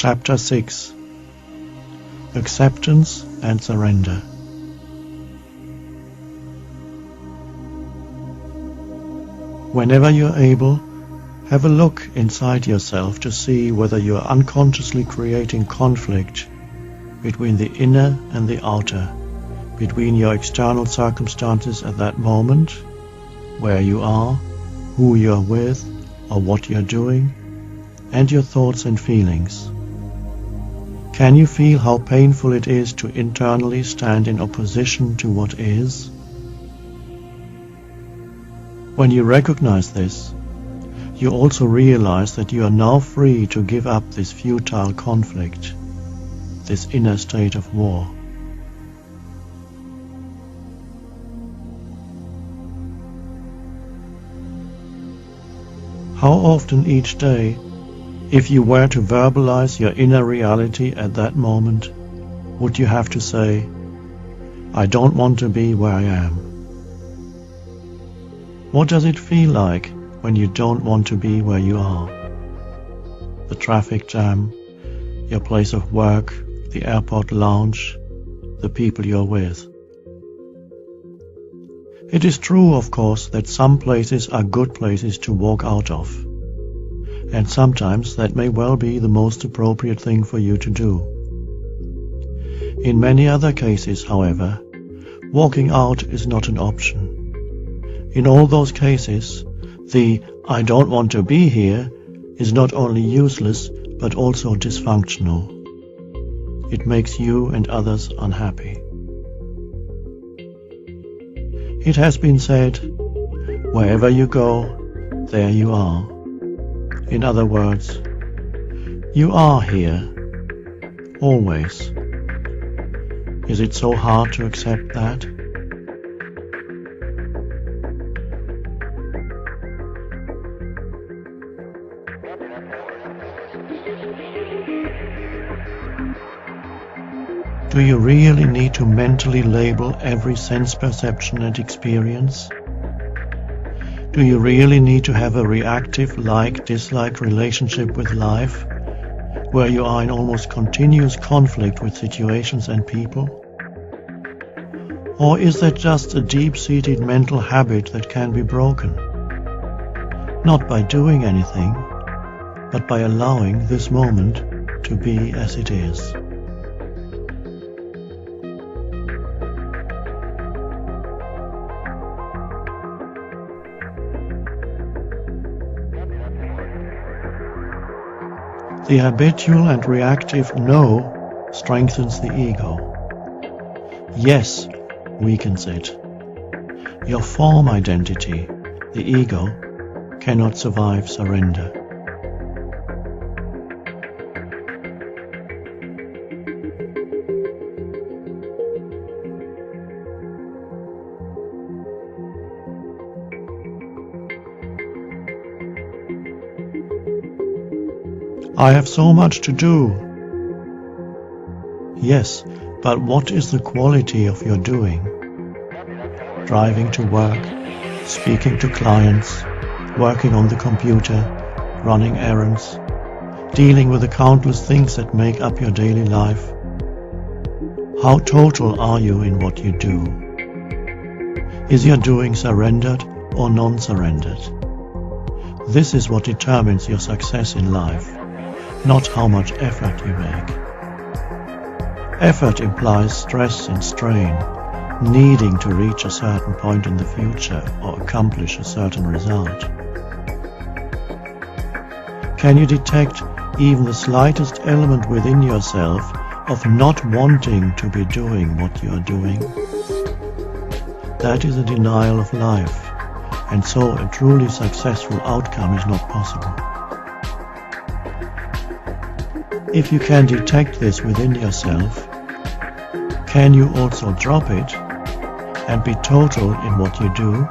Chapter 6. Acceptance and Surrender. Whenever you're able, have a look inside yourself to see whether you are unconsciously creating conflict between the inner and the outer, between your external circumstances at that moment, where you are, who you're with, or what you're doing, and your thoughts and feelings. Can you feel how painful it is to internally stand in opposition to what is? When you recognize this, you also realize that you are now free to give up this futile conflict, this inner state of war. How often each day, if you were to verbalize your inner reality at that moment, would you have to say, "I don't want to be where I am"? What does it feel like when you don't want to be where you are? The traffic jam, your place of work, the airport lounge, the people you're with. It is true, of course, that some places are good places to walk out of, and sometimes that may well be the most appropriate thing for you to do. In many other cases, however, walking out is not an option. In all those cases, the "I don't want to be here" is not only useless but also dysfunctional. It makes you and others unhappy. It has been said, wherever you go, there you are. In other words, you are here, always. Is it so hard to accept that? Do you really need to mentally label every sense perception and experience? Do you really need to have a reactive like-dislike relationship with life, where you are in almost continuous conflict with situations and people? Or is that just a deep-seated mental habit that can be broken? Not by doing anything, but by allowing this moment to be as it is. The habitual and reactive "no" strengthens the ego. "Yes" weakens it. Your form identity, the ego, cannot survive surrender. "I have so much to do." Yes, but what is the quality of your doing? Driving to work, speaking to clients, working on the computer, running errands, dealing with the countless things that make up your daily life. How total are you in what you do? Is your doing surrendered or non-surrendered? This is what determines your success in life, not how much effort you make. Effort implies stress and strain, needing to reach a certain point in the future or accomplish a certain result. Can you detect even the slightest element within yourself of not wanting to be doing what you are doing? That is a denial of life, and so a truly successful outcome is not possible. If you can detect this within yourself, can you also drop it and be total in what you do?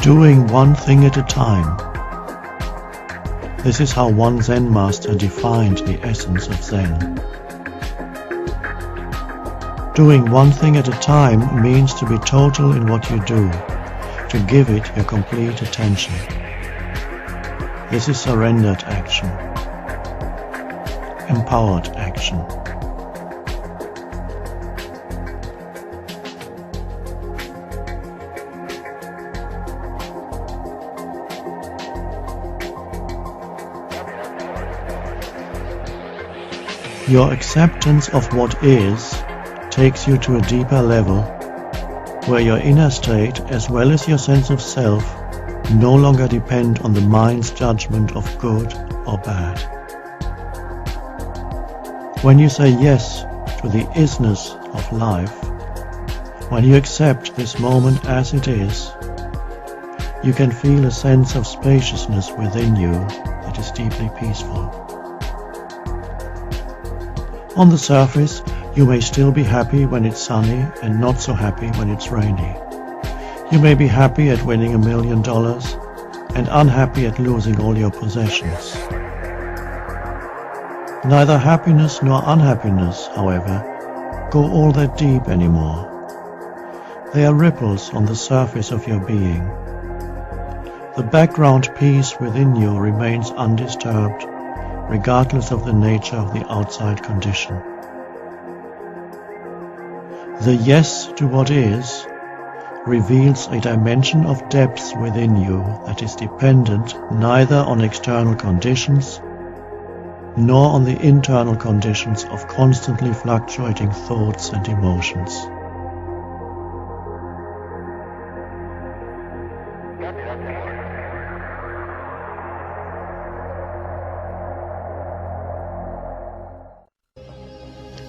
Doing one thing at a time. This is how one Zen master defined the essence of Zen. Doing one thing at a time means to be total in what you do, to give it your complete attention. This is surrendered action, empowered action. Your acceptance of what is takes you to a deeper level, where your inner state as well as your sense of self no longer depend on the mind's judgment of good or bad. When you say yes to the isness of life, when you accept this moment as it is, you can feel a sense of spaciousness within you that is deeply peaceful. On the surface, you may still be happy when it's sunny and not so happy when it's rainy. You may be happy at winning $1 million and unhappy at losing all your possessions. Neither happiness nor unhappiness, however, go all that deep anymore. They are ripples on the surface of your being. The background peace within you remains undisturbed, regardless of the nature of the outside condition. The yes to what is reveals a dimension of depth within you that is dependent neither on external conditions nor on the internal conditions of constantly fluctuating thoughts and emotions.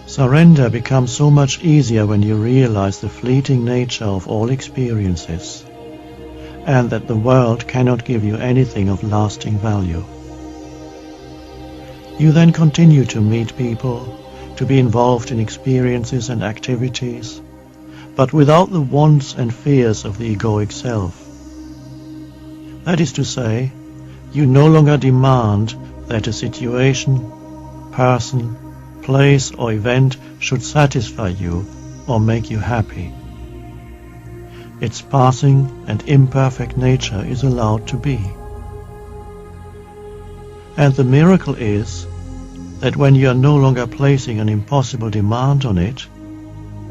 Surrender becomes so much easier when you realize the fleeting nature of all experiences, and that the world cannot give you anything of lasting value. You then continue to meet people, to be involved in experiences and activities, but without the wants and fears of the egoic self. That is to say, you no longer demand that a situation, person, place or event should satisfy you or make you happy. Its passing and imperfect nature is allowed to be. And the miracle is that when you are no longer placing an impossible demand on it,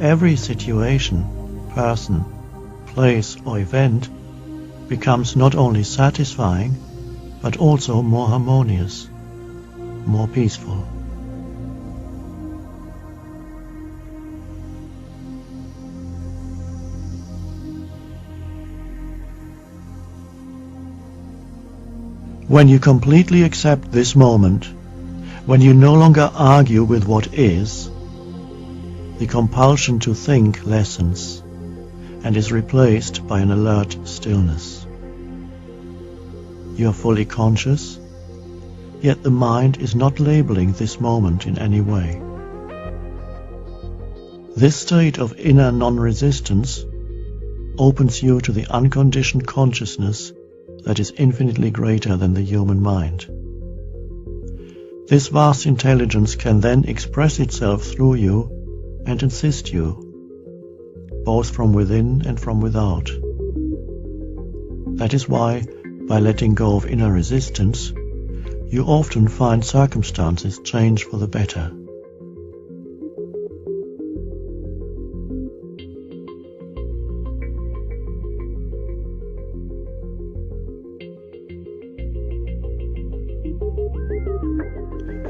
every situation, person, place or event becomes not only satisfying but also more harmonious, more peaceful. When you completely accept this moment, when you no longer argue with what is, the compulsion to think lessens and is replaced by an alert stillness. You are fully conscious, yet the mind is not labeling this moment in any way. This state of inner non-resistance opens you to the unconditioned consciousness that is infinitely greater than the human mind. This vast intelligence can then express itself through you and assist you, both from within and from without. That is why, by letting go of inner resistance, you often find circumstances change for the better.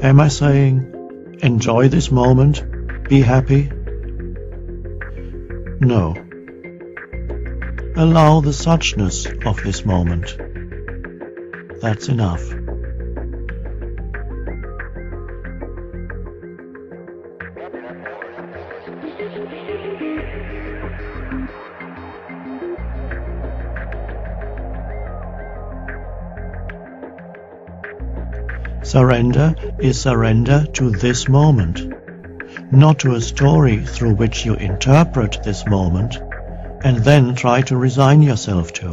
Am I saying, enjoy this moment, be happy? No. Allow the suchness of this moment. That's enough. Surrender is surrender to this moment, not to a story through which you interpret this moment and then try to resign yourself to.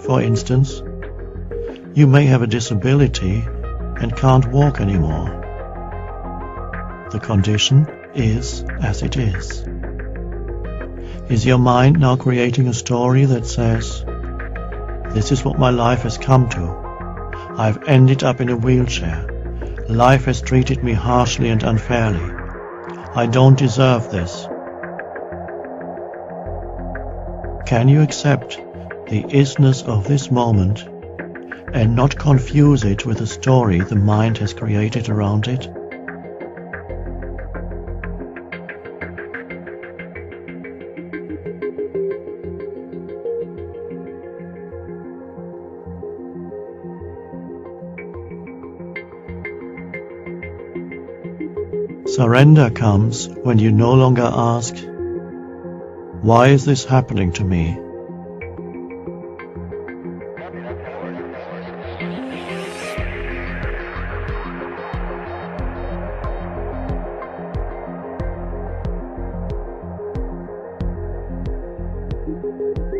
For instance, you may have a disability and can't walk anymore. The condition is as it is. Is your mind now creating a story that says, "This is what my life has come to. I've ended up in a wheelchair. Life has treated me harshly and unfairly. I don't deserve this." Can you accept the isness of this moment and not confuse it with a story the mind has created around it? Surrender comes when you no longer ask, "Why is this happening to me?"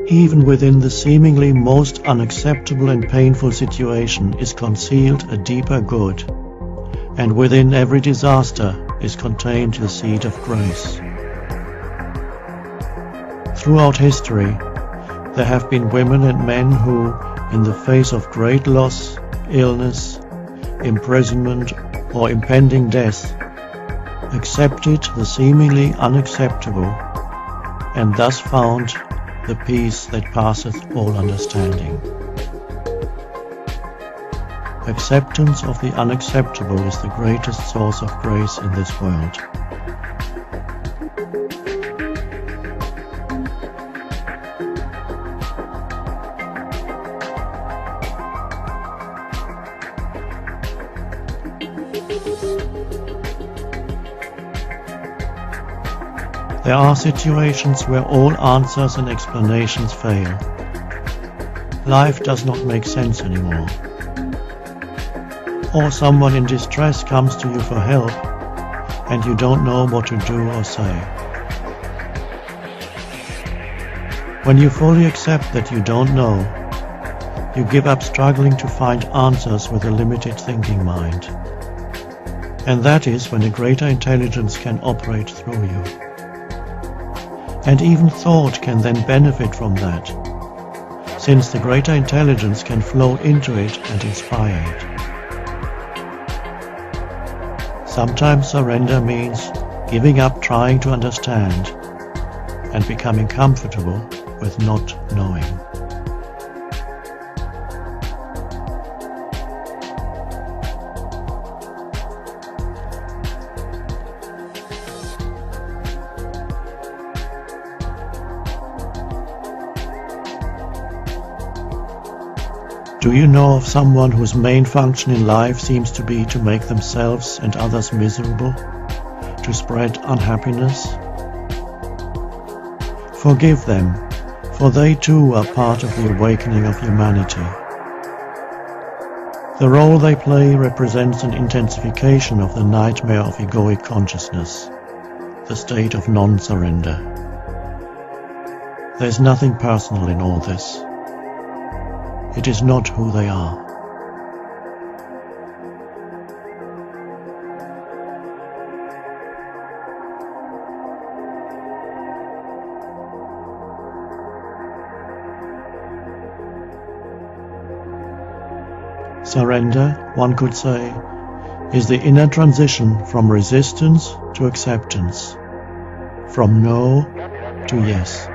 Even within the seemingly most unacceptable and painful situation is concealed a deeper good, and within every disaster is contained the seed of grace. Throughout history, there have been women and men who, in the face of great loss, illness, imprisonment, or impending death, accepted the seemingly unacceptable, and thus found the peace that passeth all understanding. Acceptance of the unacceptable is the greatest source of grace in this world. There are situations where all answers and explanations fail. Life does not make sense anymore. Or someone in distress comes to you for help, and you don't know what to do or say. When you fully accept that you don't know, you give up struggling to find answers with a limited thinking mind. And that is when a greater intelligence can operate through you. And even thought can then benefit from that, since the greater intelligence can flow into it and inspire it. Sometimes surrender means giving up trying to understand and becoming comfortable with not knowing. Do you know of someone whose main function in life seems to be to make themselves and others miserable, to spread unhappiness? Forgive them, for they too are part of the awakening of humanity. The role they play represents an intensification of the nightmare of egoic consciousness, the state of non-surrender. There's nothing personal in all this. It is not who they are. Surrender, one could say, is the inner transition from resistance to acceptance, from no to yes.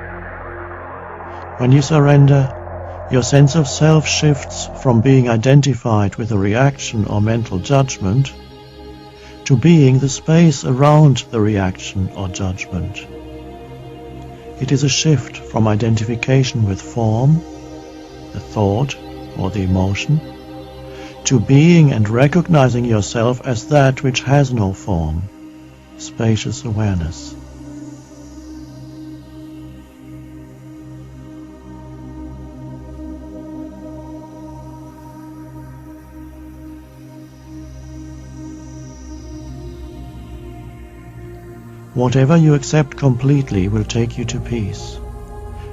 When you surrender, your sense of self shifts from being identified with a reaction or mental judgment to being the space around the reaction or judgment. It is a shift from identification with form, the thought or the emotion, to being and recognizing yourself as that which has no form, spacious awareness. Whatever you accept completely will take you to peace,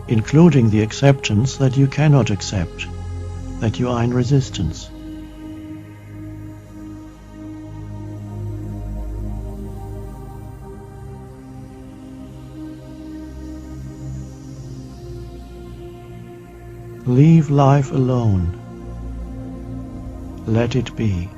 including the acceptance that you cannot accept, that you are in resistance. Leave life alone. Let it be.